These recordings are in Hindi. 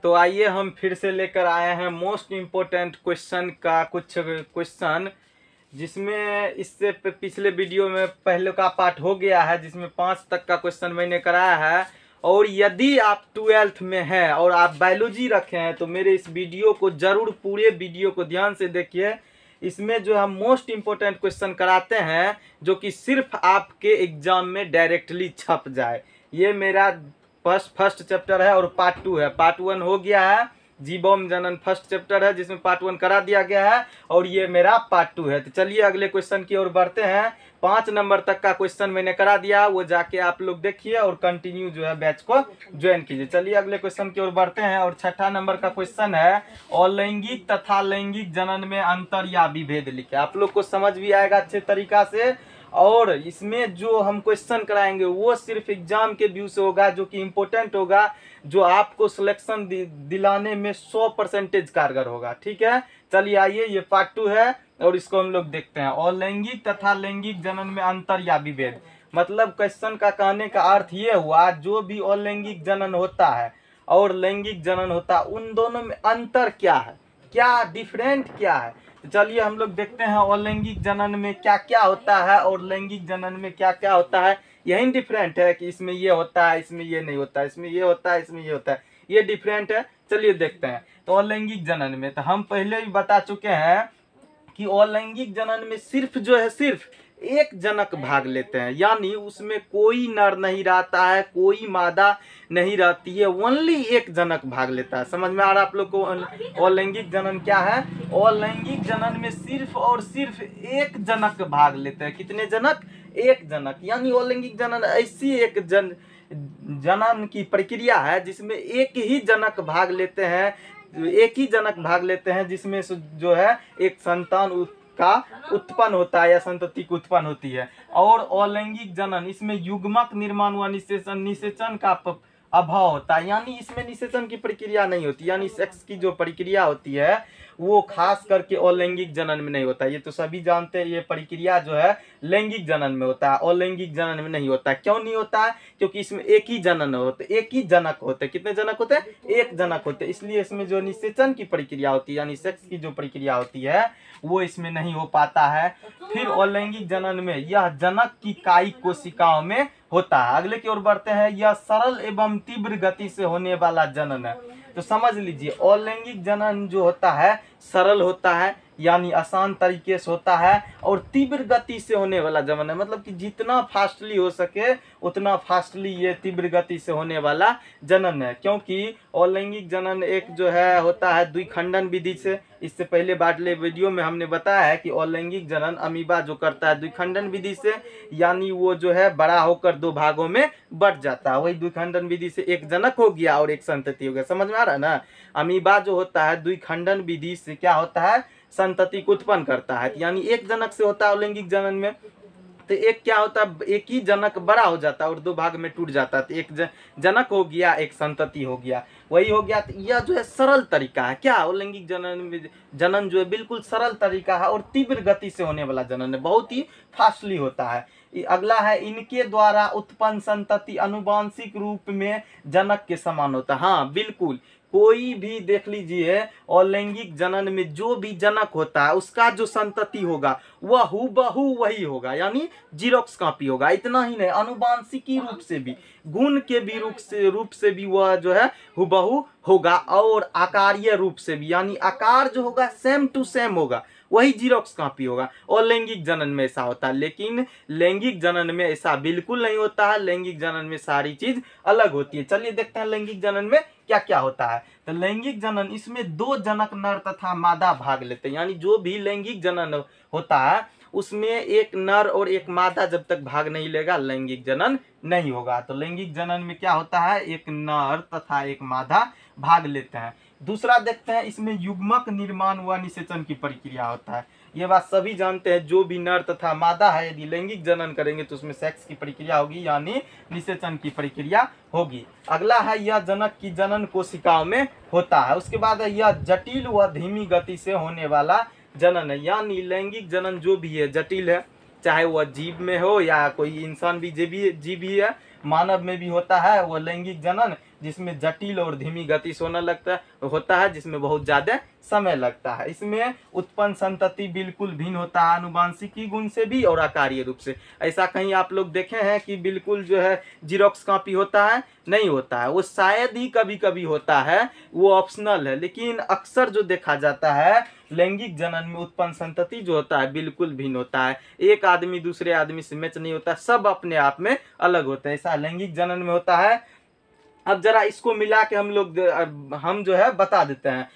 तो आइए हम फिर से लेकर आए हैं मोस्ट इम्पोर्टेंट क्वेश्चन का कुछ क्वेश्चन, जिसमें इससे पिछले वीडियो में पहले का पार्ट हो गया है, जिसमें 5 तक का क्वेश्चन मैंने कराया है। और यदि आप 12th में हैं और आप बायोलॉजी रखे हैं तो मेरे इस वीडियो को जरूर, पूरे वीडियो को ध्यान से देखिए। इसमें जो हम मोस्ट इम्पोर्टेंट क्वेश्चन कराते हैं जो कि सिर्फ आपके एग्जाम में डायरेक्टली छप जाए। ये मेरा फर्स्ट चैप्टर है और पार्ट 2 है। पार्ट 1 हो गया है, जीवोम जनन फर्स्ट चैप्टर है जिसमें पार्ट 1 करा दिया गया है, और ये मेरा पार्ट 2 है। तो चलिए अगले क्वेश्चन की ओर बढ़ते हैं। 5 नंबर तक का क्वेश्चन मैंने करा दिया, वो जाके आप लोग देखिए और कंटिन्यू जो है बैच को ज्वाइन कीजिए। चलिए अगले क्वेश्चन की ओर बढ़ते हैं और 6ठा नंबर का क्वेश्चन है, अलैंगिक तथा लैंगिक जनन में अंतर या विभेद लिखे। आप लोग को समझ भी आएगा अच्छे तरीका से, और इसमें जो हम क्वेश्चन कराएंगे वो सिर्फ एग्जाम के व्यू से होगा, जो कि इम्पोर्टेंट होगा, जो आपको सिलेक्शन दिलाने में 100% कारगर होगा। ठीक है, चलिए आइए, ये पार्ट 2 है और इसको हम लोग देखते हैं। अलैंगिक तथा लैंगिक जनन में अंतर या विभेद, मतलब क्वेश्चन का कहने का अर्थ ये हुआ, जो भी अलैंगिक जनन होता है और लैंगिक जनन होता है उन दोनों में अंतर क्या है, क्या डिफरेंट क्या है। तो चलिए हम लोग देखते हैं अलैंगिक जनन में क्या क्या होता है और लैंगिक जनन में क्या क्या होता है। यही डिफरेंट है कि इसमें ये होता है, इसमें ये नहीं होता है, इसमें ये होता है, इसमें ये होता है, ये डिफरेंट है। चलिए देखते हैं। तो अलैंगिक जनन में तो हम पहले ही बता चुके हैं कि अलैंगिक जनन में सिर्फ जो है सिर्फ एक जनक भाग लेते हैं, यानी उसमें कोई नर नहीं रहता है, कोई मादा नहीं रहती है, ओनली एक जनक भाग लेता है। समझ में आ रहा है आप लोग को अलैंगिक जनन क्या है। अलैंगिक जनन में सिर्फ और सिर्फ एक जनक भाग लेते हैं। कितने जनक? एक जनक। यानी अलैंगिक जनन ऐसी एक जनन की प्रक्रिया है जिसमें एक ही जनक भाग लेते हैं, एक ही जनक भाग लेते हैं, जिसमें जो है एक संतान का उत्पन्न होता है या संतति की उत्पन्न होती है। और अलैंगिक जनन इसमें युग्मक निर्माण व निषेचन का अभाव होता है, यानी इसमें निषेचन की प्रक्रिया नहीं होती, यानी सेक्स की जो प्रक्रिया होती है वो खास करके अलैंगिक जनन में नहीं होता है। ये तो सभी जानते हैं, ये प्रक्रिया जो है लैंगिक जनन में होता है, अलैंगिक जनन में नहीं होता है। क्यों नहीं होता है? क्योंकि इसमें एक ही जनन होते, एक ही जनक होते। कितने जनक होते हैं? एक जनक होते। इसलिए इसमें जो निषेचन की प्रक्रिया होती है, यानी सेक्स की जो प्रक्रिया होती है, वो इसमें नहीं हो पाता है। फिर अलैंगिक जनन में यह जनक की कायिक कोशिकाओं में होता है। अगले की ओर बढ़ते हैं। यह सरल एवं तीव्र गति से होने वाला जनन है। तो समझ लीजिए, अलैंगिक जनन जो होता है सरल होता है, यानी आसान तरीके से होता है, और तीव्र गति से होने वाला जनन है, मतलब कि जितना फास्टली हो सके उतना फास्टली ये तीव्र गति से होने वाला जनन है। क्योंकि अलैंगिक जनन एक जो है होता है द्विखंडन विधि से। इससे पहले बाटले वीडियो में हमने बताया है कि अलैंगिक जनन अमीबा जो करता है द्विखंडन विधि से, यानी वो जो है बड़ा होकर 2 भागों में बढ़ जाता है। वही द्विखंडन विधि से एक जनक हो गया और एक संतति हो गया। समझ में आ रहा है ना। अमीबा जो होता है द्विखंडन विधि से क्या होता है, संतति को उत्पन्न करता है, यानी एक जनक से होता है अलैंगिक जनन में। तो एक क्या होता है, एक ही जनक बड़ा हो जाता है और 2 भाग में टूट जाता है। तो एक जनक हो गया, एक संतति हो गया, वही हो गया। तो यह जो है सरल तरीका है। क्या अलैंगिक जनन जो है बिल्कुल सरल तरीका है और तीव्र गति से होने वाला जनन है, बहुत ही फास्टली होता है। अगला है, इनके द्वारा उत्पन्न संतति अनुवांशिक रूप में जनक के समान होता है। हाँ बिल्कुल, कोई भी देख लीजिए अलैंगिक जनन में जो भी जनक होता है उसका जो संतति होगा वह हूबहू वही होगा, यानी जीरोक्स कॉपी होगा। इतना ही नहीं, अनुवांशिकी रूप से भी, गुण के भी रूप से भी वह जो है हूबहू होगा, और आकारीय रूप से भी, यानी आकार जो होगा सेम टू सेम होगा, वही जीरोक्स कॉपी होगा। और लैंगिक जनन में ऐसा होता है, लेकिन लैंगिक जनन में ऐसा बिल्कुल नहीं होता है। लैंगिक जनन में सारी चीज अलग होती है। चलिए देखते हैं लैंगिक जनन में क्या क्या होता है। तो लैंगिक जनन इसमें 2 जनक नर तथा मादा भाग लेते हैं, यानी जो भी लैंगिक जनन होता है उसमें एक नर और एक मादा जब तक भाग नहीं लेगा लैंगिक जनन नहीं होगा। तो लैंगिक जनन में क्या होता है, एक नर तथा एक मादा भाग लेते हैं। दूसरा देखते हैं, इसमें युग्मक निर्माण व निषेचन की प्रक्रिया होता है। ये बात सभी जानते हैं, जो भी नर तथा मादा है यदि लैंगिक जनन करेंगे तो उसमें सेक्स की प्रक्रिया होगी, यानी निषेचन की प्रक्रिया होगी। अगला है, यह जनक की जनन कोशिकाओं में होता है। उसके बाद है, यह जटिल व धीमी गति से होने वाला जनन है, यानी लैंगिक जनन जो भी है जटिल है, चाहे वह जीव में हो या कोई इंसान भी जीव ही है, मानव में भी होता है वो लैंगिक जनन, जिसमें जटिल और धीमी गति से होता है, जिसमें बहुत ज्यादा समय लगता है। इसमें उत्पन्न संतति बिल्कुल भिन्न होता है, आनुवांशिकी गुण से भी और आकारीय रूप से। ऐसा कहीं आप लोग देखे हैं कि बिल्कुल जो है जीरोक्स कॉपी होता है? नहीं होता है, वो शायद ही कभी कभी होता है, वो ऑप्शनल है। लेकिन अक्सर जो देखा जाता है लैंगिक जनन में उत्पन्न संतति जो होता है बिल्कुल भिन्न होता है, एक आदमी दूसरे आदमी से मैच नहीं होता, सब अपने आप में अलग होते हैं। ऐसा लैंगिक जनन में होता है। अब जरा इसको मिला के हम जो है बता देते हैं।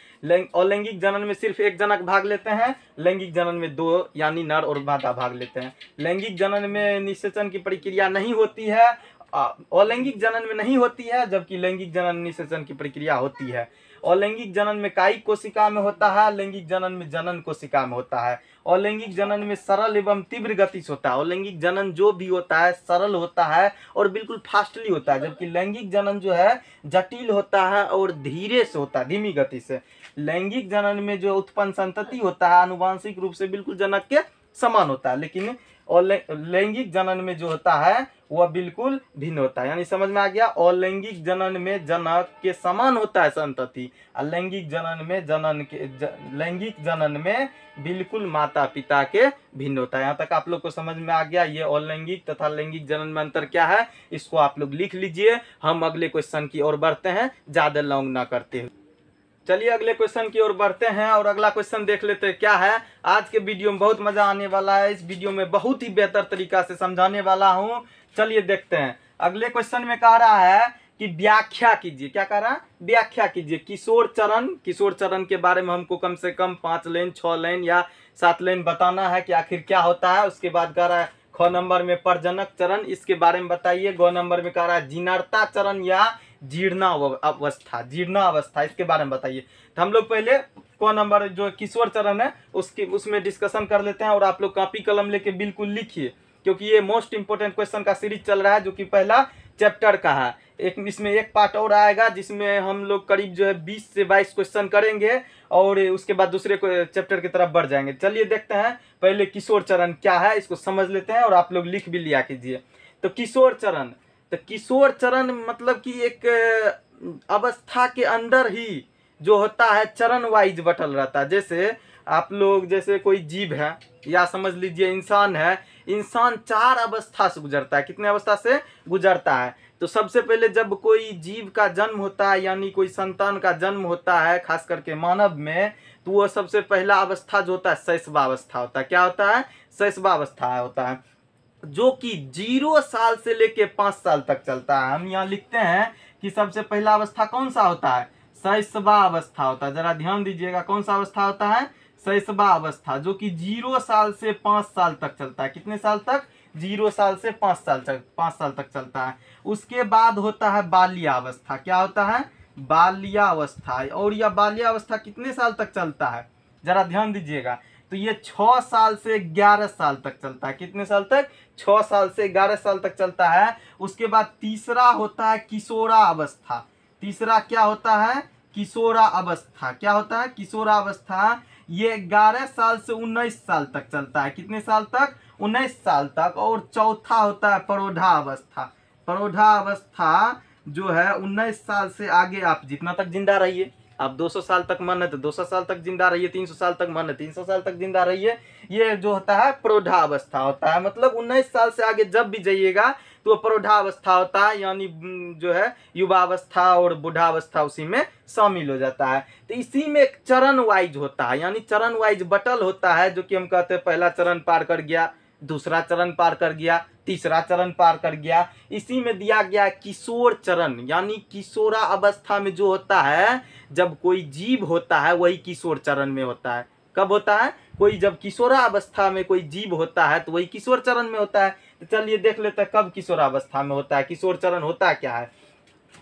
अलैंगिक जनन में सिर्फ एक जनक भाग लेते हैं, लैंगिक जनन में दो यानी नर और मादा भाग लेते हैं। लैंगिक जनन में निषेचन की प्रक्रिया नहीं होती है, अलैंगिक जनन में नहीं होती है, जबकि लैंगिक जनन निषेचन की प्रक्रिया होती है। अलैंगिक जनन में कायिक कोशिका में होता है, लैंगिक जनन में जनन कोशिका में होता है। अलैंगिक जनन में सरल एवं तीव्र गति से होता है। अलैंगिक जनन जो भी होता है सरल होता है और बिल्कुल फास्टली होता है, जबकि लैंगिक जनन जो है जटिल होता है और धीरे से होता है, धीमी गति से। लैंगिक जनन में जो उत्पन्न संतति होता है आनुवांशिक रूप से बिल्कुल जनक के समान होता है, लेकिन लैंगिक जनन में जो होता है वह बिल्कुल भिन्न होता है। यानी समझ में आ गया, अलैंगिक जनन में जनक के समान होता है संतति, और लैंगिक जनन में बिल्कुल माता पिता के भिन्न होता है। यहाँ तक आप लोग को समझ में आ गया ये अलैंगिक तथा लैंगिक जनन में अंतर क्या है, इसको आप लोग लिख लीजिए। हम अगले क्वेश्चन की ओर बढ़ते हैं, ज्यादा लॉन्ग ना करते हुए। चलिए अगले क्वेश्चन की ओर बढ़ते हैं और अगला क्वेश्चन देख लेते हैं क्या है। आज के वीडियो में बहुत मजा आने वाला है, इस वीडियो में बहुत ही बेहतर तरीका से समझाने वाला हूं। चलिए देखते हैं। अगले क्वेश्चन में कह रहा है कि व्याख्या कीजिए। क्या कह रहा है? व्याख्या कीजिए किशोर चरण के बारे में हमको कम से कम 5 लाइन 6 लाइन या 7 लाइन बताना है कि आखिर क्या होता है। उसके बाद कह रहा है ख नंबर में प्रजनक चरण, इसके बारे में बताइए। ग नंबर में कह रहा है जीर्णता चरण या जीर्णावस्था, इसके बारे में बताइए। तो हम लोग पहले क नंबर जो किशोर चरण है उसमें डिस्कशन कर लेते हैं, और आप लोग कॉपी कलम लेके बिल्कुल लिखिए, क्योंकि ये मोस्ट इंपोर्टेंट क्वेश्चन का सीरीज चल रहा है जो कि पहला चैप्टर का है। इसमें एक पार्ट और आएगा जिसमें हम लोग करीब जो है 20 से 22 क्वेश्चन करेंगे और उसके बाद दूसरे चैप्टर की तरफ बढ़ जाएंगे। चलिए देखते हैं पहले किशोर चरण क्या है, इसको समझ लेते हैं और आप लोग लिख भी लिया कीजिए। तो किशोर चरण मतलब कि एक अवस्था के अंदर ही जो होता है चरण वाइज बटल रहता है। जैसे आप लोग जैसे कोई जीव है या समझ लीजिए इंसान है, इंसान 4 अवस्था से गुजरता है। कितने अवस्था से गुजरता है? तो सबसे पहले जब कोई जीव का जन्म होता है यानी कोई संतान का जन्म होता है, खास करके मानव में, तो वह सबसे पहला अवस्था जो होता है शैशवावस्था होता है। क्या होता है? शैशवावस्था होता है, जो कि 0 साल से लेके 5 साल तक चलता है। हम यहाँ लिखते हैं कि सबसे पहला अवस्था कौन सा होता है? शैशवावस्था होता है। जरा ध्यान दीजिएगा, कौन सा अवस्था होता है? शैशवावस्था, जो कि 0 साल से 5 साल तक चलता है। कितने साल तक? 0 साल से 5 साल तक चलता है। उसके बाद होता है बाल्यावस्था। क्या होता है? बाल्यावस्था। और यह बाल्यावस्था कितने साल तक चलता है? जरा ध्यान दीजिएगा, तो ये 6 साल से 11 साल तक चलता है। कितने साल तक? 6 साल से 11 साल तक चलता है। उसके बाद तीसरा होता है किशोरावस्था। तीसरा क्या होता है? किशोरावस्था। क्या होता है? किशोरावस्था। ये 11 साल से 19 साल तक चलता है। कितने साल तक? 19 साल तक। और चौथा होता है प्रौढ़ावस्था। प्रौढ़ावस्था जो है 19 साल से आगे आप जितना तक जिंदा रहिए, आप 200 साल तक मन है तो 200 साल तक जिंदा रहिए, 300 साल तक मन है 300 साल तक जिंदा रहिए। ये जो होता है प्रौढ़ावस्था होता है। मतलब 19 साल से आगे जब भी जाइएगा तो प्रौढ़ावस्था होता है, यानी जो है युवावस्था और बुढ़ावस्था उसी में शामिल हो जाता है। तो इसी में एक चरण वाइज होता है, यानी चरण वाइज बटल होता है, जो कि हम कहते हैं पहला चरण पार कर गया, दूसरा चरण पार कर गया, तीसरा चरण पार कर गया। इसी में दिया गया किशोर चरण, यानी किशोरा अवस्था में जो होता है, जब कोई जीव होता है वही किशोर चरण में होता है। कब होता है? कोई जब किशोरा अवस्था में कोई जीव होता है तो वही किशोर चरण में होता है। तो चलिए देख लेते हैं कब किशोरावस्था में होता है, किशोर चरण होता क्या है।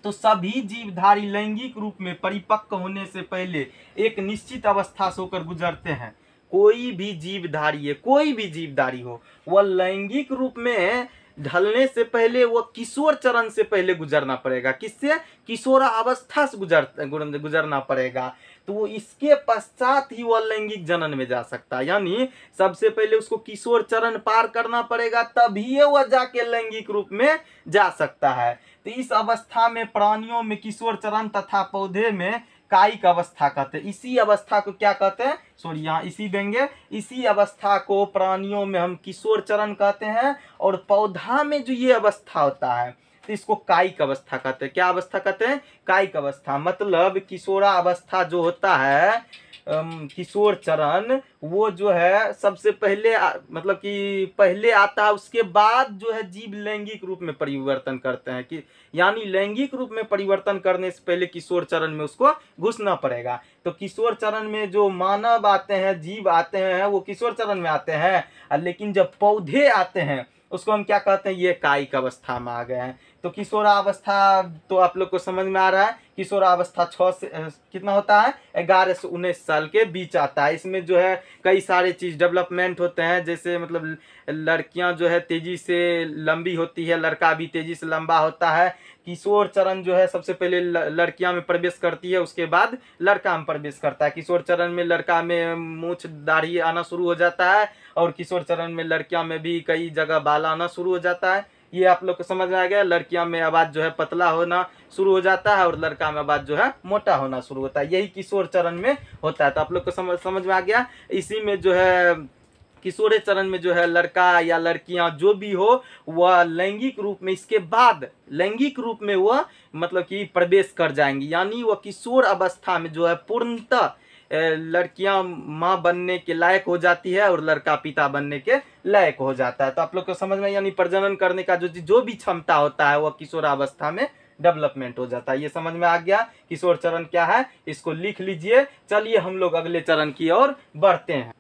तो सभी जीवधारी लैंगिक रूप में परिपक्व होने से पहले एक निश्चित अवस्था से होकर गुजरते हैं। कोई भी जीवधारी है, कोई भी जीवधारी हो, वह लैंगिक रूप में ढलने से पहले वो किशोर चरण से पहले गुजरना पड़ेगा। किससे? किशोरावस्था से गुजरना पड़ेगा। तो वो इसके पश्चात ही वह लैंगिक जनन में जा सकता है। यानी सबसे पहले उसको किशोर चरण पार करना पड़ेगा, तभी वह जाके लैंगिक रूप में जा सकता है। तो इस अवस्था में प्राणियों में किशोर चरण तथा पौधे में कायिक अवस्था कहते हैं। इसी अवस्था को क्या कहते हैं? सॉरी, यहाँ इसी देंगे। इसी अवस्था को प्राणियों में हम किशोर चरण कहते हैं, और पौधा में जो ये अवस्था होता है तो इसको कायिक अवस्था कहते हैं। क्या अवस्था कहते हैं? कायिक अवस्था। मतलब किशोरावस्था जो होता है, किशोर चरण, वो जो है सबसे पहले मतलब कि पहले आता है, उसके बाद जो है जीव लैंगिक रूप में परिवर्तन करते हैं। कि यानी लैंगिक रूप में परिवर्तन करने से पहले किशोर चरण में उसको घुसना पड़ेगा। तो किशोर चरण में जो मानव आते हैं, जीव आते हैं, वो किशोर चरण में आते हैं। लेकिन जब पौधे आते हैं उसको हम क्या कहते हैं? ये कायिक अवस्था में आ गए हैं। तो किशोरावस्था तो आप लोग को समझ में आ रहा है। किशोरावस्था 6 से कितना होता है? 11 से 19 साल के बीच आता है। इसमें जो है कई सारे चीज डेवलपमेंट होते हैं। जैसे मतलब लड़कियां जो है तेजी से लंबी होती है, लड़का भी तेजी से लंबा होता है। किशोर चरण जो है सबसे पहले लड़कियां में प्रवेश करती है, उसके बाद लड़का में प्रवेश करता है। किशोर चरण में लड़का में मूछ दाढ़ी आना शुरू हो जाता है, और किशोर चरण में लड़कियां में भी कई जगह बाल आना शुरू हो जाता है। ये आप लोग को समझ में आ गया। लड़कियां में आवाज जो है पतला होना शुरू हो जाता है, और लड़का में आवाज जो है मोटा होना शुरू होता है। यही किशोर चरण में होता है। तो आप लोग को समझ में आ गया। इसी में जो है किशोर चरण में जो है लड़का या लड़कियां जो भी हो, वह लैंगिक रूप में, इसके बाद लैंगिक रूप में वह मतलब कि प्रवेश कर जाएंगी। यानी वह किशोर अवस्था में जो है पूर्णतः लड़कियां माँ बनने के लायक हो जाती है, और लड़का पिता बनने के लायक हो जाता है। तो आप लोग को समझ में, यानी प्रजनन करने का जो भी क्षमता होता है वह किशोरावस्था में डेवलपमेंट हो जाता है। ये समझ में आ गया किशोर चरण क्या है, इसको लिख लीजिए। चलिए हम लोग अगले चरण की ओर बढ़ते हैं।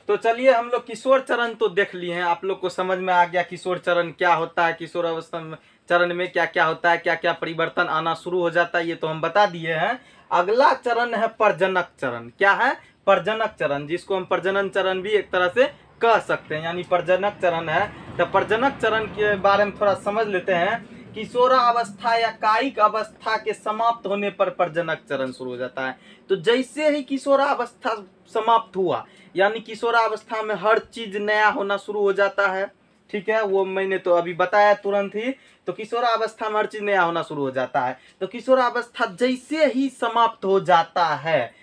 तो चलिए हम लोग किशोर चरण तो देख लिए हैं, आप लोग को समझ में आ गया किशोर चरण क्या होता है, किशोर अवस्था चरण में क्या क्या होता है, क्या क्या परिवर्तन आना शुरू हो जाता है, ये तो हम बता दिए हैं। अगला चरण है प्रजनक चरण। क्या है? प्रजनक चरण, जिसको हम प्रजनन चरण भी एक तरह से कह सकते हैं, यानी प्रजनक चरण है। तो प्रजनक चरण के बारे में थोड़ा समझ लेते हैं। किशोरावस्था या कायिक अवस्था के समाप्त होने पर प्रजनक चरण शुरू हो जाता है। तो जैसे ही किशोरावस्था समाप्त हुआ, यानी किशोरावस्था में हर चीज नया होना शुरू हो जाता है। ठीक है, वो मैंने तो अभी बताया तुरंत ही। तो किशोरावस्था में हर चीज नया होना शुरू हो जाता है। तो किशोरावस्था जैसे ही समाप्त हो जाता है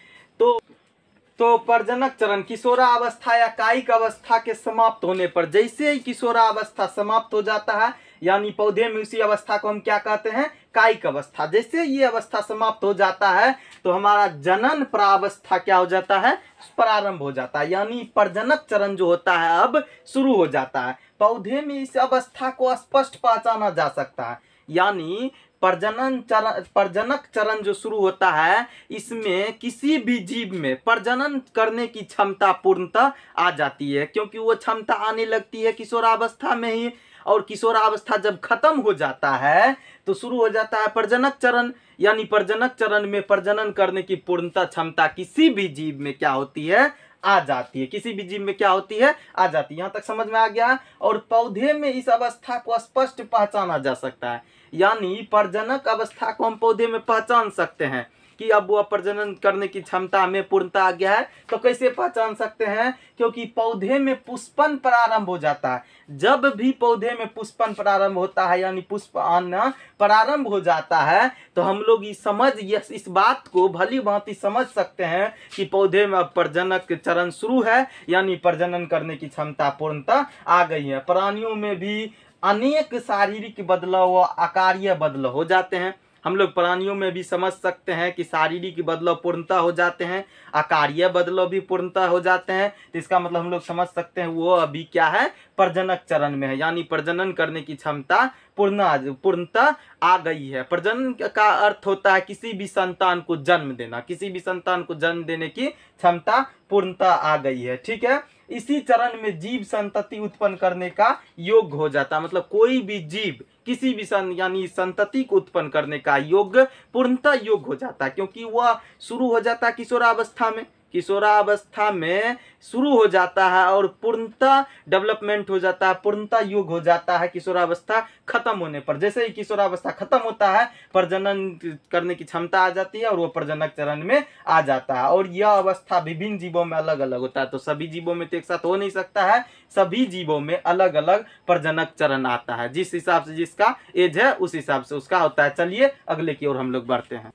तो प्रजनक चरण, किशोरावस्था या कायिक अवस्था के समाप्त होने पर, जैसे ही किशोरावस्था समाप्त हो जाता है, यानी पौधे में उसी अवस्था को हम क्या कहते हैं? कायिक अवस्था। जैसे ये अवस्था समाप्त हो जाता है तो हमारा जनन प्रावस्था क्या हो जाता है? प्रारंभ हो जाता है। यानी प्रजनक चरण जो होता है अब शुरू हो जाता है। पौधे में इस अवस्था को स्पष्ट पहचाना जा सकता है। यानी प्रजनक चरण जो शुरू होता है, इसमें किसी भी जीव में प्रजनन करने की क्षमता पूर्णतः आ जाती है, क्योंकि वो क्षमता आने लगती है किशोरावस्था में ही। और किशोरावस्था जब खत्म हो जाता है तो शुरू हो जाता है प्रजनक चरण। यानी प्रजनक चरण में प्रजनन करने की पूर्णतः क्षमता किसी भी जीव में क्या होती है? आ जाती है। किसी भी जीव में क्या होती है? आ जाती है। यहाँ तक समझ में आ गया। और पौधे में इस अवस्था को स्पष्ट पहचाना जा सकता है। यानी प्रजनक अवस्था को हम पौधे में पहचान सकते हैं कि अब वह प्रजनन करने की क्षमता में पूर्णता आ गया है। तो कैसे पहचान सकते हैं? क्योंकि पौधे में पुष्पन प्रारंभ हो जाता है। जब भी पौधे में पुष्पन प्रारंभ होता है, यानी पुष्प आना प्रारंभ हो जाता है, तो हम लोग इस बात को भली भांति समझ सकते हैं कि पौधे में अब प्रजनक चरण शुरू है, यानी प्रजनन करने की क्षमता पूर्णता आ गई है। प्राणियों में भी अनेक शारीरिक बदलाव व आकारीय बदलाव हो जाते हैं। हम लोग प्राणियों में भी समझ सकते हैं कि शारीरिक बदलाव पूर्णतः हो जाते हैं, आकारीय बदलाव भी पूर्णतः हो जाते हैं। तो इसका मतलब हम लोग समझ सकते हैं वो अभी क्या है? प्रजनक चरण में है, यानी प्रजनन करने की क्षमता पूर्णतः आ गई है। प्रजनन का अर्थ होता है किसी भी संतान को जन्म देना। किसी भी संतान को जन्म देने की क्षमता पूर्णतः आ गई है। ठीक है, इसी चरण में जीव संतति उत्पन्न करने का योग्य हो जाता है। मतलब कोई भी जीव किसी भी यानी संतति को उत्पन्न करने का योग्य, पूर्णतः योग्य हो जाता है, क्योंकि वह शुरू हो जाता है किशोरावस्था में। किशोरावस्था में शुरू हो जाता है और पूर्णतः डेवलपमेंट हो जाता है, पूर्णतः युग हो जाता है किशोरावस्था खत्म होने पर। जैसे ही किशोरावस्था खत्म होता है प्रजनन करने की क्षमता आ जाती है और वो प्रजनक चरण में आ जाता है। और यह अवस्था विभिन्न जीवों में अलग अलग होता है, तो सभी जीवों में तो एक साथ हो नहीं सकता है, सभी जीवों में अलग अलग प्रजनक चरण आता है, जिस हिसाब से जिसका एज है उस हिसाब से उसका होता है। चलिए अगले की ओर हम लोग बढ़ते हैं।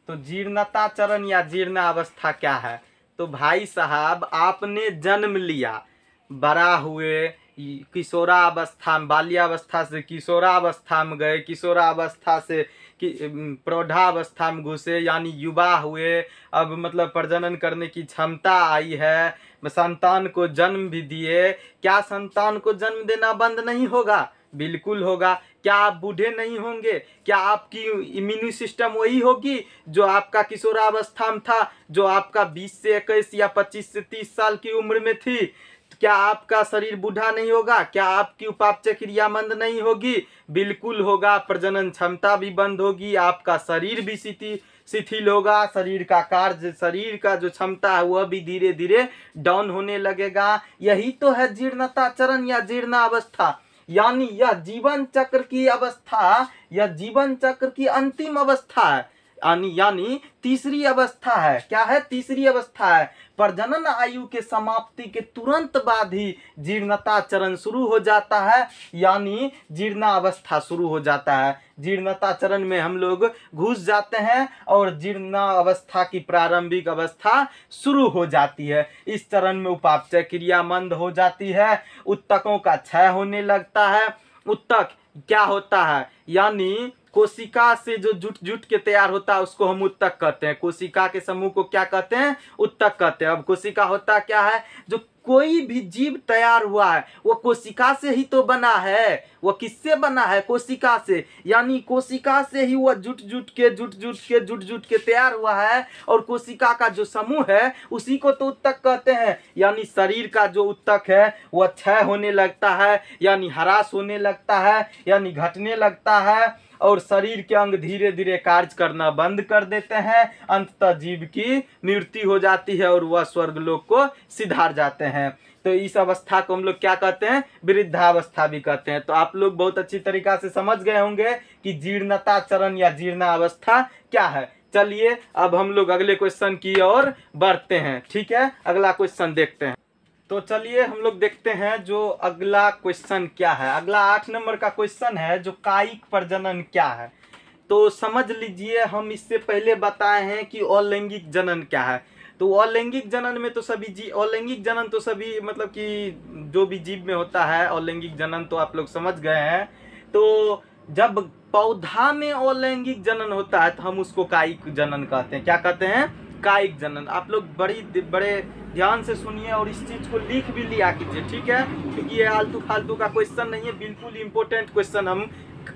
तो जीर्णता चरण या जीर्णावस्था क्या है? तो भाई साहब, आपने जन्म लिया, बड़ा हुए, किशोरावस्था में, बाल्यावस्था से किशोरावस्था में गए, किशोरावस्था से प्रौढ़ावस्था में घुसे यानी युवा हुए, अब मतलब प्रजनन करने की क्षमता आई है, संतान को जन्म भी दिए। क्या संतान को जन्म देना बंद नहीं होगा? बिल्कुल होगा। क्या आप बूढ़े नहीं होंगे? क्या आपकी इम्यून सिस्टम वही होगी जो आपका किशोरावस्था में था, जो आपका 20 से 21 या 25 से 30 साल की उम्र में थी? क्या आपका शरीर बूढ़ा नहीं होगा? क्या आपकी उपापचय क्रिया मंद नहीं होगी? बिल्कुल होगा। प्रजनन क्षमता भी बंद होगी, आपका शरीर भी शिथिल होगा, शरीर का कार्य, शरीर का जो क्षमता है वह भी धीरे धीरे डाउन होने लगेगा। यही तो है जीर्णता चरण या जीर्णावस्था, यानी यह जीवन चक्र की अवस्था, यह जीवन चक्र की अंतिम अवस्था है, यानी तीसरी अवस्था है। क्या है? तीसरी अवस्था है। प्रजनन आयु के समाप्ति के तुरंत बाद ही जीर्णता चरण शुरू हो जाता है, यानी जीर्णावस्था शुरू हो जाता है। जीर्णता चरण में हम लोग घुस जाते हैं और जीर्णावस्था की प्रारंभिक अवस्था शुरू हो जाती है। इस चरण में उपापचय क्रिया मंद हो जाती है, उत्तकों का क्षय होने लगता है। उत्तक क्या होता है? यानी कोशिका से जो जुट के तैयार होता है उसको हम उत्तक कहते हैं। कोशिका के समूह को क्या कहते हैं? उत्तक कहते हैं। अब कोशिका होता क्या है? जो कोई भी जीव तैयार हुआ है वो कोशिका से ही तो बना है। वो किससे बना है? कोशिका से। यानी कोशिका से ही वह जुट जुट के तैयार हुआ है, और कोशिका का जो समूह है उसी को तो उत्तक कहते हैं। यानी शरीर का जो उत्तक है वह क्षय होने लगता है, यानी ह्रास होने लगता है, यानी घटने लगता है, और शरीर के अंग धीरे धीरे कार्य करना बंद कर देते हैं। अंततः जीव की मृत्यु हो जाती है और वह स्वर्गलोक को सिधार जाते हैं। तो इस अवस्था को हम लोग क्या कहते हैं? वृद्धावस्था भी कहते हैं। तो आप लोग बहुत अच्छी तरीका से समझ गए होंगे कि जीर्णता चरण या जीर्णावस्था क्या है। चलिए अब हम लोग अगले क्वेश्चन की ओर बढ़ते हैं। ठीक है, अगला क्वेश्चन देखते हैं। तो चलिए हम लोग देखते हैं जो अगला क्वेश्चन क्या है। अगला 8 नंबर का क्वेश्चन है जो कायिक प्रजनन क्या है। तो समझ लीजिए, हम इससे पहले बताए हैं कि अलैंगिक जनन क्या है। तो अलैंगिक जनन में तो अलैंगिक जनन तो सभी मतलब कि जो भी जीव में होता है अलैंगिक जनन, तो आप लोग समझ गए हैं। तो जब पौधा में अलैंगिक जनन होता है तो हम उसको कायिक जनन कहते हैं। क्या कहते हैं? कायिक जनन। आप लोग बड़े ध्यान से सुनिए और इस चीज को लिख भी लिया कीजिए, ठीक है, क्योंकि ये आलतू फालतू का क्वेश्चन नहीं है, बिल्कुल इंपॉर्टेंट क्वेश्चन हम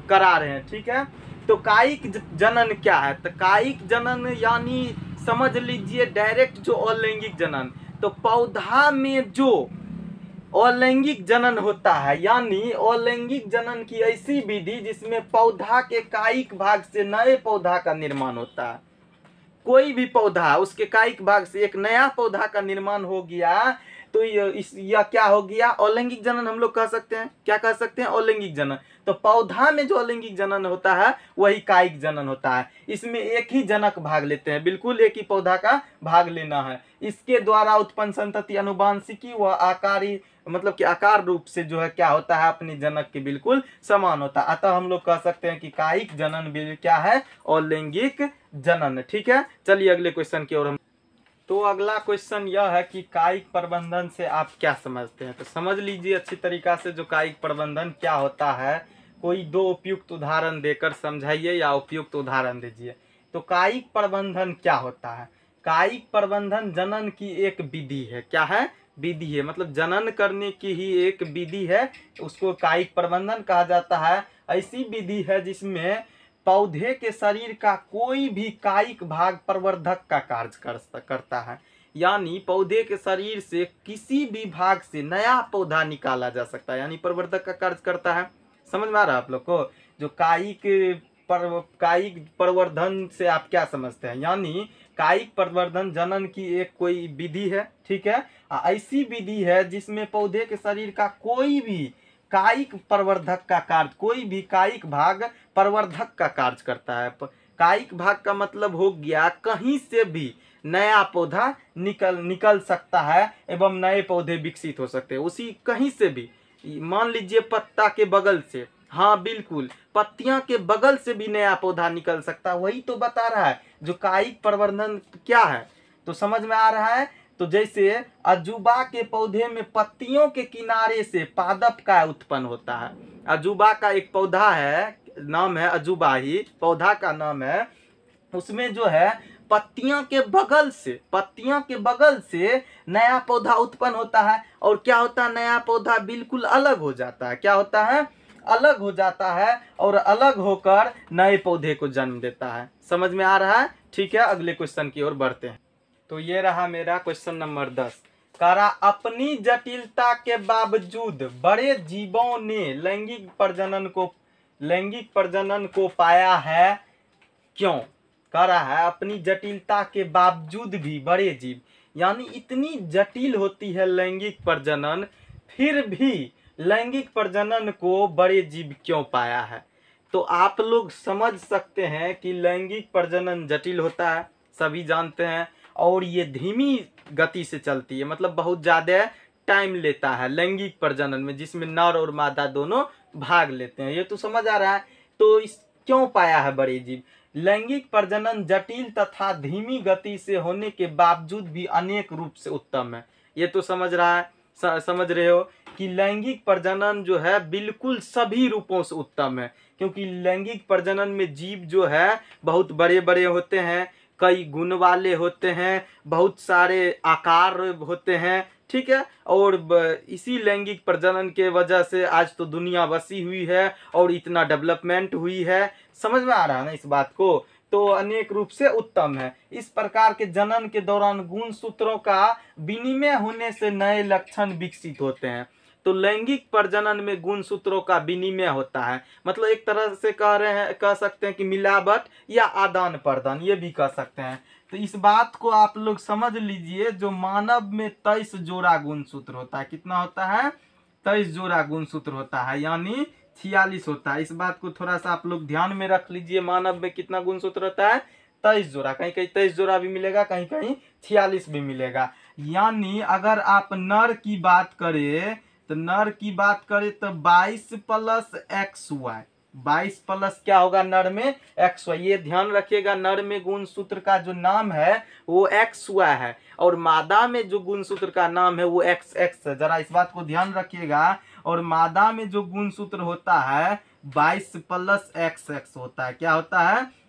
करा रहे हैं। ठीक है, तो कायिक जनन क्या है? तो कायिक जनन यानी समझ लीजिए डायरेक्ट जो अलैंगिक जनन। तो पौधा में जो अलैंगिक जनन होता है, यानी अलैंगिक जनन की ऐसी विधि जिसमें पौधा के कायिक भाग से नए पौधा का निर्माण होता है। कोई भी पौधा, उसके कायिक भाग से एक नया पौधा का निर्माण हो गया, तो यह क्या हो गया? अलैंगिक जनन हम लोग कह सकते हैं। क्या कह सकते हैं? अलैंगिक जनन। तो पौधा में जो अलैंगिक जनन होता है वही कायिक जनन होता है। इसमें एक ही जनक भाग लेते हैं, बिल्कुल एक ही पौधा का भाग लेना है। इसके द्वारा उत्पन्न संतति अनुवांशिकी व आकारी मतलब कि आकार रूप से जो है क्या होता है? अपने जनक के बिल्कुल समान होता है। अतः हम लोग कह सकते हैं कि कायिक जनन भी क्या है? अलैंगिक जनन। ठीक है, चलिए अगले क्वेश्चन की ओर हम। तो अगला क्वेश्चन यह है कि कायिक प्रबंधन से आप क्या समझते हैं। तो समझ लीजिए अच्छी तरीका से जो कायिक प्रबंधन क्या होता है। कोई दो उपयुक्त उदाहरण देकर समझाइए या उपयुक्त उदाहरण दीजिए। तो कायिक प्रबंधन क्या होता है? कायिक प्रबंधन जनन की एक विधि है। क्या है? विधि है, मतलब जनन करने की ही एक विधि है, उसको कायिक प्रबंधन कहा जाता है। ऐसी विधि है जिसमें पौधे के शरीर का कोई भी कायिक भाग प्रवर्धक का कार्य करता है, यानी पौधे के शरीर से किसी भी भाग से नया पौधा निकाला जा सकता है, यानी प्रवर्धक का कार्य करता है। समझ में आ रहा है आप लोग को? जो कायिक कायिक प्रवर्धन से आप क्या समझते हैं? यानी कायिक प्रवर्धन जनन की एक कोई विधि है, ठीक है। ऐसी विधि है जिसमें पौधे के शरीर का कोई भी कायिक प्रवर्धक का कार्य, कोई भी कायिक भाग प्रवर्धक का कार्य करता है। कायिक भाग का मतलब हो गया कहीं से भी नया पौधा निकल सकता है एवं नए पौधे विकसित हो सकते हैं उसी कहीं से भी। मान लीजिए पत्ता के बगल से, हाँ बिल्कुल, पत्तियां के बगल से भी नया पौधा निकल सकता है। वही तो बता रहा है जो कायिक प्रवर्धन क्या है। तो समझ में आ रहा है? तो जैसे अजूबा के पौधे में पत्तियों के किनारे से पादप का उत्पन्न होता है। अजूबा का एक पौधा है, नाम है अजूबा ही, पौधा का नाम है। उसमें जो है पत्तियां के बगल से नया पौधा उत्पन्न होता है। और क्या होता है? नया पौधा बिल्कुल अलग हो जाता है। क्या होता है? अलग हो जाता है और अलग होकर नए पौधे को जन्म देता है। समझ में आ रहा है? ठीक है, अगले क्वेश्चन की ओर बढ़ते हैं। तो ये रहा मेरा क्वेश्चन नंबर 10। करा अपनी जटिलता के बावजूद बड़े जीवों ने लैंगिक प्रजनन को पाया है, क्यों? करा है अपनी जटिलता के बावजूद भी बड़े जीव, यानी इतनी जटिल होती है लैंगिक प्रजनन, फिर भी लैंगिक प्रजनन को बड़े जीव क्यों पाया है? तो आप लोग समझ सकते हैं कि लैंगिक प्रजनन जटिल होता है, सभी जानते हैं, और ये धीमी गति से चलती है, मतलब बहुत ज़्यादा टाइम लेता है लैंगिक प्रजनन में, जिसमें नर और मादा दोनों भाग लेते हैं। ये तो समझ आ रहा है। तो इस क्यों पाया है बड़े जीव? लैंगिक प्रजनन जटिल तथा धीमी गति से होने के बावजूद भी अनेक रूप से उत्तम है। ये तो समझ रहे हो कि लैंगिक प्रजनन जो है बिल्कुल सभी रूपों से उत्तम है, क्योंकि लैंगिक प्रजनन में जीव जो है बहुत बड़े बड़े होते हैं, कई गुण वाले होते हैं, बहुत सारे आकार होते हैं, ठीक है। और इसी लैंगिक प्रजनन के वजह से आज तो दुनिया बसी हुई है और इतना डेवलपमेंट हुई है। समझ में आ रहा है ना इस बात को? तो अनेक रूप से उत्तम है। इस प्रकार के जनन के दौरान गुण सूत्रों का विनिमय होने से नए लक्षण विकसित होते हैं। तो लैंगिक प्रजनन में गुण सूत्रों का विनिमय होता है, मतलब एक तरह से कह सकते हैं कि मिलावट या आदान प्रदान, ये भी कह सकते हैं। तो इस बात को आप लोग समझ लीजिए, जो मानव में 23 जोड़ा गुणसूत्र होता है। कितना होता है? 23 जोड़ा गुणसूत्र होता है, यानी 46 होता है। इस बात को थोड़ा सा आप लोग ध्यान में रख लीजिए। मानव में कितना गुणसूत्र होता है? 23 जोड़ा। कहीं कहीं 23 जोड़ा भी मिलेगा, कहीं कहीं 46 भी मिलेगा। यानी अगर आप नर की बात करें तो 22 प्लस XY, 22 प्लस क्या होगा नर में? XY। ये ध्यान रखिएगा, नर में गुणसूत्र का जो नाम है वो XY है, और मादा में जो गुणसूत्र का नाम है वो XX है। जरा इस बात को ध्यान रखिएगा। और मादा में जो गुणसूत्र होता है 22 प्लस XX होता है। क्या होता है?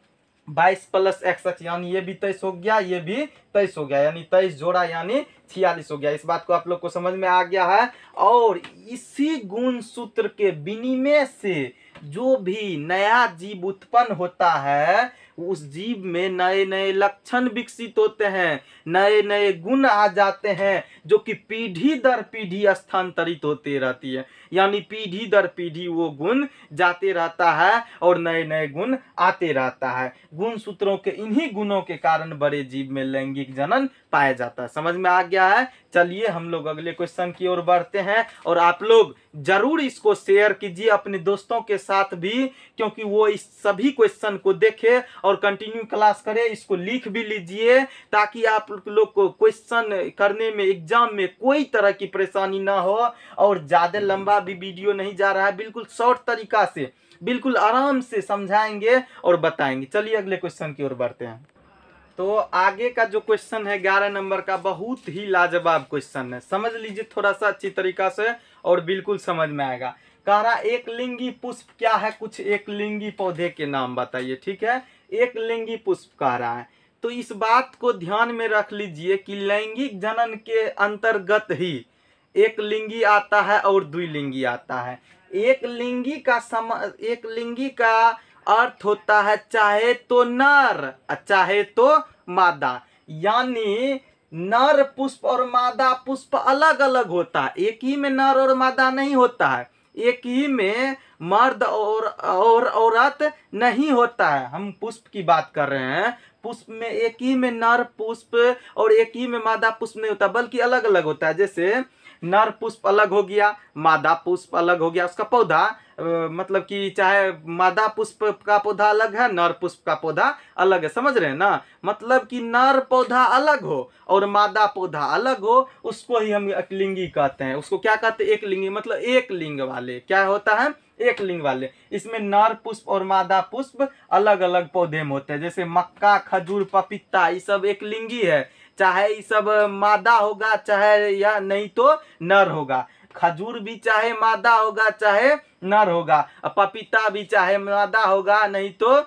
22 प्लस XX, यानी ये भी 23 हो गया, ये भी 23 हो गया, यानी 23 जोड़ा यानी 46 हो गया। इस बात को आप लोग को समझ में आ गया है। और इसी गुण सूत्र के विनिमय से जो भी नया जीव उत्पन्न होता है, उस जीव में नए नए लक्षण विकसित होते हैं, नए नए गुण आ जाते हैं, जो कि पीढ़ी दर पीढ़ी स्थानांतरित होते रहती है। यानी पीढ़ी दर पीढ़ी वो गुण जाते रहता है और नए नए गुण आते रहता है। गुण सूत्रों के इन्हीं गुणों के कारण बड़े जीव में लैंगिक जनन पाया जाता है। समझ में आ गया है? चलिए हम लोग अगले क्वेश्चन की ओर बढ़ते हैं, और आप लोग जरूर इसको शेयर कीजिए अपने दोस्तों के साथ भी, क्योंकि वो इस सभी क्वेश्चन को देखे और कंटिन्यू क्लास करे। इसको लिख भी लीजिए ताकि आप लोग को क्वेश्चन करने में, एग्जाम में कोई तरह की परेशानी ना हो। और ज्यादा लंबा भी वीडियो नहीं जा रहा है, बिल्कुल शॉर्ट तरीका से, बिल्कुल आराम से समझाएंगे और बताएंगे। चलिए अगले क्वेश्चन की ओर बढ़ते हैं। तो आगे का जो क्वेश्चन है 11 नंबर का, बहुत ही लाजवाब क्वेश्चन है। समझ लीजिए थोड़ा सा अच्छी तरीका से और बिल्कुल समझ में आएगा। कह रहा एक लिंगी पुष्प क्या है? कुछ एक लिंगी पौधे के नाम बताइए, ठीक है। एक लिंगी पुष्प कह रहा है। तो इस बात को ध्यान में रख लीजिए कि लैंगिक जनन के अंतर्गत ही एक लिंगी आता है और द्विलिंगी आता है। एक लिंगी का अर्थ होता है चाहे तो नर चाहे तो मादा, यानी नर पुष्प और मादा पुष्प अलग अलग होता है, एक ही में नर और मादा नहीं होता है। एक ही में मर्द और औरत नहीं होता है। हम पुष्प की बात कर रहे हैं। पुष्प में एक ही में नर पुष्प और एक ही में मादा पुष्प नहीं होता, बल्कि अलग अलग होता है। जैसे नर पुष्प अलग हो गया, मादा पुष्प अलग हो गया, उसका पौधा मतलब कि चाहे मादा पुष्प का पौधा अलग है, नर पुष्प का पौधा अलग है। समझ रहे हैं ना? मतलब कि नर पौधा अलग हो और मादा पौधा अलग हो, उसको ही हम एक लिंगी कहते हैं। उसको क्या कहते हैं? एक लिंगी। मतलब एक लिंग वाले क्या होता है? एक लिंग वाले। इसमें नर पुष्प और मादा पुष्प अलग अलग पौधे में होते हैं। जैसे मक्का, खजूर, पपीता, ये सब एक लिंगी है। चाहे ये सब मादा होगा चाहे या नहीं तो नर होगा। खजूर भी चाहे मादा होगा चाहे नर होगा, पपीता भी चाहे मादा होगा नहीं तो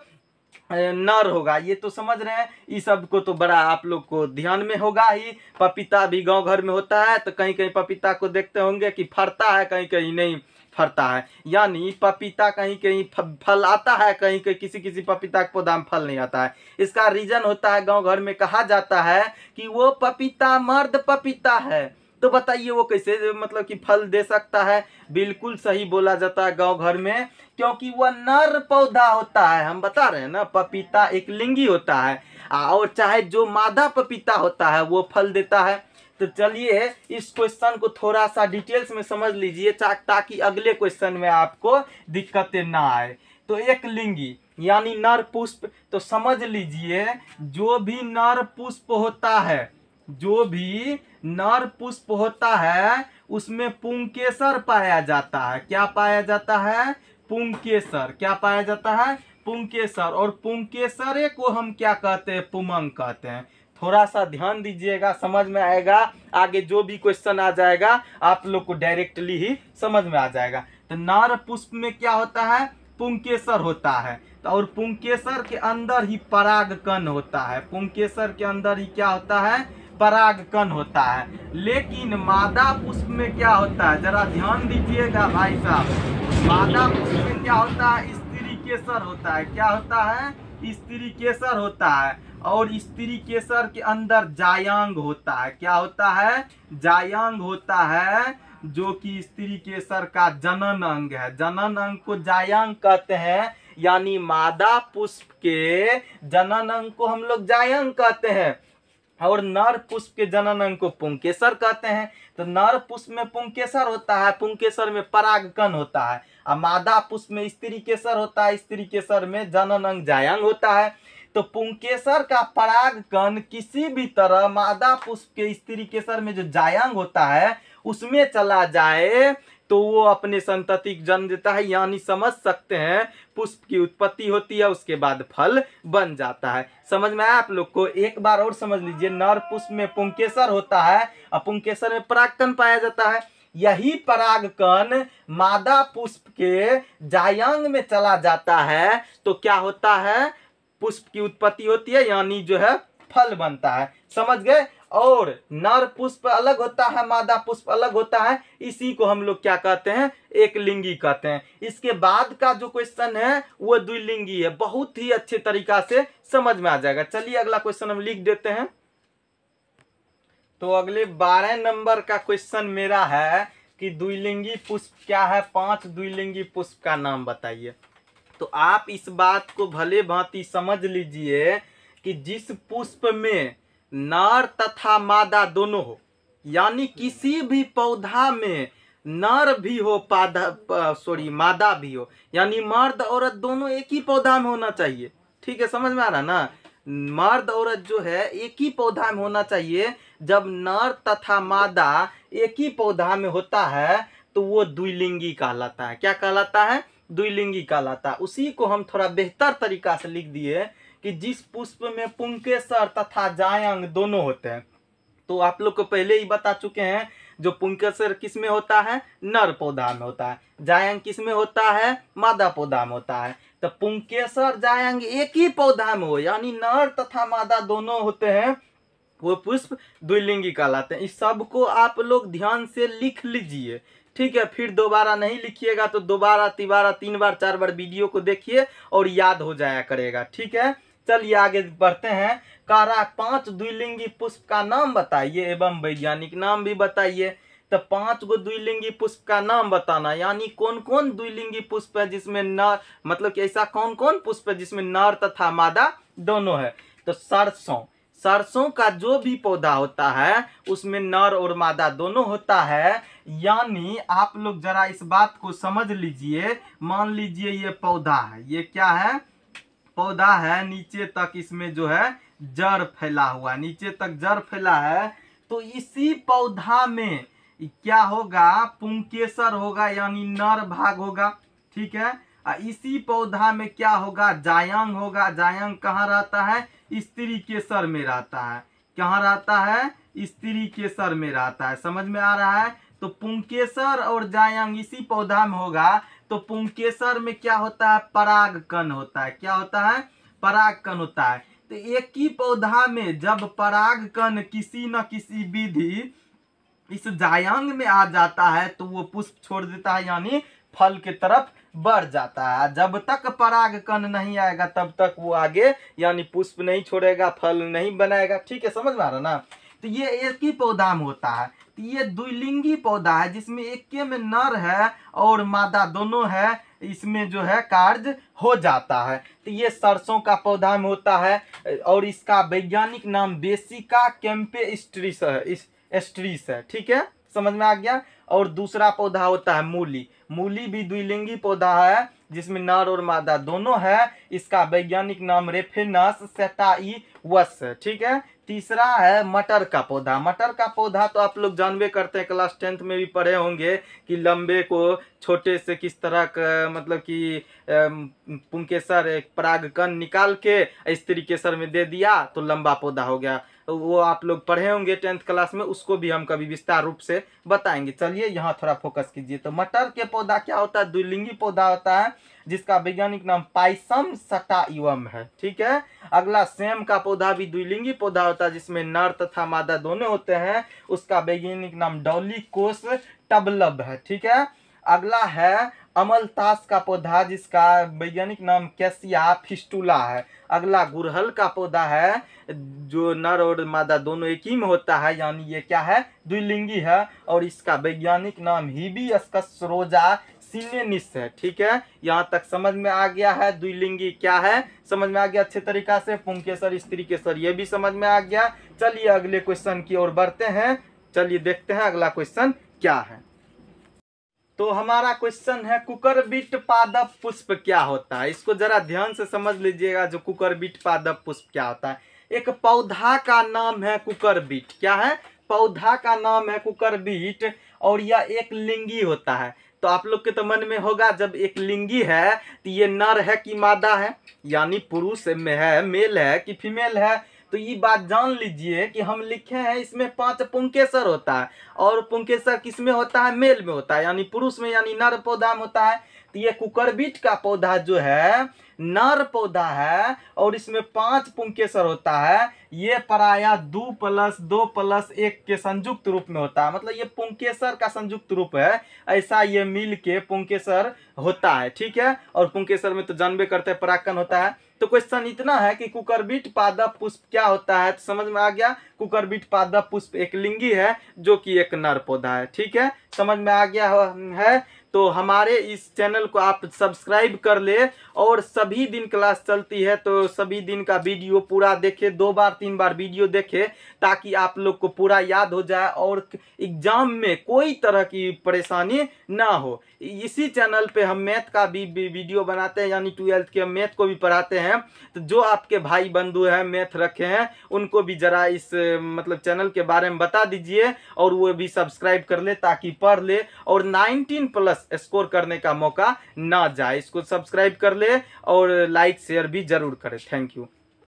नर होगा। ये तो समझ रहे हैं। इस सब को तो बड़ा आप लोग को ध्यान में होगा ही। पपीता भी गांव घर में होता है, तो कहीं कहीं पपीता को देखते होंगे कि फरता है, कहीं कहीं नहीं फरता है। यानी पपीता कहीं कहीं फल आता है, कहीं कहीं किसी किसी पपीता के पौधा में फल नहीं आता है। इसका रीजन होता है, गांव घर में कहा जाता है कि वो पपीता मर्द पपीता है। तो बताइए वो कैसे मतलब कि फल दे सकता है? बिल्कुल सही बोला जाता है गांव घर में, क्योंकि वह नर पौधा होता है। हम बता रहे हैं ना, पपीता एक लिंगी होता है और चाहे जो मादा पपीता होता है वो फल देता है। तो चलिए इस क्वेश्चन को थोड़ा सा डिटेल्स में समझ लीजिए, ताकि अगले क्वेश्चन में आपको दिक्कतें ना आए। तो एक लिंगी यानी नर पुष्प, तो समझ लीजिए जो भी नर पुष्प होता है, जो भी नर पुष्प होता है उसमें पुंकेसर पाया जाता है। क्या पाया जाता है? पुंकेसर। क्या पाया जाता है? पुंकेसर। और पुंकेसरे को हम क्या कहते हैं? पुमंग कहते हैं। थोड़ा सा ध्यान दीजिएगा, समझ में आएगा। आगे जो भी क्वेश्चन आ जाएगा आप लोग को डायरेक्टली ही समझ में आ जाएगा। तो नर पुष्प में क्या होता है? पुंकेसर होता है। और पुंकेसर के अंदर ही परागकण होता है। पुंकेसर के अंदर ही क्या होता है? परागकण होता है। लेकिन मादा पुष्प में क्या होता है? जरा ध्यान दीजिएगा भाई साहब। मादा पुष्प में क्या होता है? स्त्री केसर होता है। क्या होता है? स्त्री केसर होता है। और स्त्री केसर के अंदर जायांग होता है। क्या होता है? जायांग होता है, जो कि स्त्री केसर का जनन अंग है। जनन अंग को जायांग कहते हैं। यानी मादा पुष्प के जनन अंग को हम लोग जायांग कहते हैं और नर पुष्प के जनन अंग को पुंकेसर कहते हैं। तो नर पुष्प में पुंकेसर होता है, पुंकेसर में परागकण होता है। और मादा पुष्प में स्त्री केसर होता है, स्त्री केसर में जनन अंग जायांग होता है। तो पुंकेसर का परागकण किसी भी तरह मादा पुष्प के स्त्री केसर में जो जायांग होता है उसमें चला जाए तो वो अपने संतति जन्म देता है। यानी समझ सकते हैं पुष्प की उत्पत्ति होती है, उसके बाद फल बन जाता है। समझ में आया आप लोग को? एक बार और समझ लीजिए, नर पुष्प में पुंकेसर होता है और पुंकेसर में परागकण पाया जाता है। यही परागकण मादा पुष्प के जायांग में चला जाता है तो क्या होता है? पुष्प की उत्पत्ति होती है, यानी जो है फल बनता है। समझ गए? और नर पुष्प अलग होता है, मादा पुष्प अलग होता है। इसी को हम लोग क्या कहते हैं? एक लिंगी कहते हैं। इसके बाद का जो क्वेश्चन है वो द्विलिंगी है। बहुत ही अच्छे तरीका से समझ में आ जाएगा। चलिए अगला क्वेश्चन हम लिख देते हैं। तो अगले 12 नंबर का क्वेश्चन मेरा है कि द्विलिंगी पुष्प क्या है? 5 द्विलिंगी पुष्प का नाम बताइए। तो आप इस बात को भले भांति समझ लीजिए कि जिस पुष्प में नर तथा मादा दोनों हो, यानी किसी भी पौधा में नर भी हो मादा भी हो, यानी मर्द औरत दोनों एक ही पौधा में होना चाहिए। ठीक है, समझ में आ रहा ना? मर्द औरत जो है एक ही पौधा में होना चाहिए। जब नर तथा मादा एक ही पौधा में होता है तो वो द्विलिंगी कहलाता है। क्या कहलाता है? द्विलिंगी कहलाता है। उसी को हम थोड़ा बेहतर तरीका से लिख दिए कि जिस पुष्प में पुंकेसर तथा जायांग दोनों होते हैं। तो आप लोग को पहले ही बता चुके हैं, जो पुंकेसर किस में होता है? नर पौधा में होता है। जायांग किस में होता है? मादा पौधा में होता है। तो पुंकेसर जायांग एक ही पौधा में हो, यानी नर तथा मादा दोनों होते हैं, वो पुष्प द्विलिंगी कहलाते हैं। इस सब को आप लोग ध्यान से लिख लीजिए। ठीक है, फिर दोबारा नहीं लिखिएगा तो दोबारा तिबारा 3 बार 4 बार वीडियो को देखिए और याद हो जाया करेगा। ठीक है, चलिए आगे बढ़ते हैं। कह रहा है 5 द्विलिंगी पुष्प का नाम बताइए एवं वैज्ञानिक नाम भी बताइए। तो 5 गो द्विलिंगी पुष्प का नाम बताना। यानी कौन कौन द्विलिंगी पुष्प है जिसमें नर, मतलब कि ऐसा कौन कौन पुष्प है जिसमें नर तथा मादा दोनों है। तो सरसों, सरसों का जो भी पौधा होता है उसमें नर और मादा दोनों होता है। यानी आप लोग जरा इस बात को समझ लीजिए, मान लीजिए ये पौधा है, ये क्या है, पौधा है, नीचे तक इसमें जो है जड़ फैला हुआ, नीचे तक जड़ फैला है। तो इसी पौधा में क्या होगा, पुंकेसर होगा यानी नर भाग होगा, ठीक है। इसी पौधा में क्या होगा, जायंग होगा। जायंग कहाँ रहता है, स्त्री केसर में रहता है। कहाँ रहता है, स्त्री केसर में रहता है। समझ में आ रहा है। तो पुंकेसर और जायंग इसी पौधा में होगा। तो पुंकेसर में क्या होता है, परागकण होता है। क्या होता है, परागकण होता है। तो एक ही पौधा में जब परागकण किसी न किसी विधि इस जायंग में आ जाता है तो वो पुष्प छोड़ देता है, यानी फल की तरफ बढ़ जाता है। जब तक परागकण नहीं आएगा तब तक वो आगे यानी पुष्प नहीं छोड़ेगा, फल नहीं बनाएगा। ठीक है, समझ में आ रहा ना। तो ये एक ही पौधा में होता है। तो ये द्विलिंगी पौधा है जिसमें एक में नर है और मादा दोनों है, इसमें जो है कार्य हो जाता है। तो ये सरसों का पौधा में होता है और इसका वैज्ञानिक नाम बेसिका कैम्पेस्ट्रिस है, एस्ट्रीस है। ठीक है, समझ में आ गया। और दूसरा पौधा होता है मूली। मूली भी द्विलिंगी पौधा है जिसमें नर और मादा दोनों है। इसका वैज्ञानिक नाम रेफेनस सेटाइवस है। ठीक है। तीसरा है मटर का पौधा। मटर का पौधा तो आप लोग जानबे करते हैं, क्लास 10th में भी पढ़े होंगे कि लंबे को छोटे से किस तरह का, मतलब कि पुंकेसर एक परागकण निकाल के स्त्री केसर में दे दिया तो लंबा पौधा हो गया। वो आप लोग पढ़े होंगे 10th क्लास में, उसको भी हम कभी विस्तार रूप से बताएंगे। चलिए यहाँ थोड़ा फोकस कीजिए। तो मटर के पौधा क्या होता है, द्विलिंगी पौधा होता है जिसका वैज्ञानिक नाम पाइसम सटाइवम है। ठीक है। अगला सेम का पौधा भी द्विलिंगी पौधा होता है जिसमें नर तथा मादा दोनों होते हैं। उसका वैज्ञानिक नाम डॉलीकोस टबलब है। ठीक है। अगला है अमलतास का पौधा जिसका वैज्ञानिक नाम कैसिया फिस्टुला है। अगला गुड़हल का पौधा है जो नर और मादा दोनों एक ही में होता है, यानी ये क्या है, द्विलिंगी है और इसका वैज्ञानिक नाम हिबिस्कस रोजा सिनेनिस है। ठीक है, यहाँ तक समझ में आ गया है। द्विलिंगी क्या है समझ में आ गया अच्छे तरीका से। पुंकेसर, स्त्री केसर ये भी समझ में आ गया। चलिए अगले क्वेश्चन की ओर बढ़ते हैं। चलिए देखते हैं अगला क्वेश्चन क्या है। तो हमारा क्वेश्चन है कुकुरबिट पादप पुष्प क्या होता है। इसको जरा ध्यान से समझ लीजिएगा। जो कुकुरबिट पादप पुष्प क्या होता है, एक पौधा का नाम है कुकुरबिट। क्या है, पौधा का नाम है कुकुरबिट और यह एक लिंगी होता है। तो आप लोग के तो मन में होगा जब एक लिंगी है तो ये नर है कि मादा है, यानी पुरुष में है, मेल है कि फीमेल है। तो ये बात जान लीजिए कि हम लिखे हैं इसमें 5 पुंकेसर होता है और पुंकेसर किस में होता है, मेल में होता है, यानी पुरुष में, यानी नर पौधा में होता है। तो ये कुकुरबिट का पौधा जो है नर पौधा है और इसमें 5 पुंकेसर होता है। ये प्रायः 2+2+1 के संयुक्त रूप में होता है, मतलब ये पुंकेसर का संयुक्त रूप है। ऐसा ये मिल के पुंकेसर होता है। ठीक है। और पुंकेसर में तो जानबे करते हैं परागकण होता है। तो क्वेश्चन इतना है कि कुकुरबिट पादप पुष्प क्या होता है, तो समझ में आ गया। कुकुरबिट पादप पुष्प एक लिंगी है जो कि एक नर पौधा है। ठीक है, समझ में आ गया है। तो हमारे इस चैनल को आप सब्सक्राइब कर ले और सभी दिन क्लास चलती है तो सभी दिन का वीडियो पूरा देखे, 2 बार 3 बार वीडियो देखे ताकि आप लोग को पूरा याद हो जाए और एग्जाम में कोई तरह की परेशानी ना हो। इसी चैनल पे हम मैथ का भी वीडियो बनाते हैं, यानी 12th के मैथ को भी पढ़ाते हैं। तो जो आपके भाई बंधु हैं मैथ रखे हैं उनको भी जरा इस मतलब चैनल के बारे में बता दीजिए और वो भी सब्सक्राइब कर ले ताकि पढ़ ले और 19+ स्कोर करने का मौका ना जाए। इसको सब्सक्राइब कर ले और लाइक शेयर भी जरूर करें। Thank you.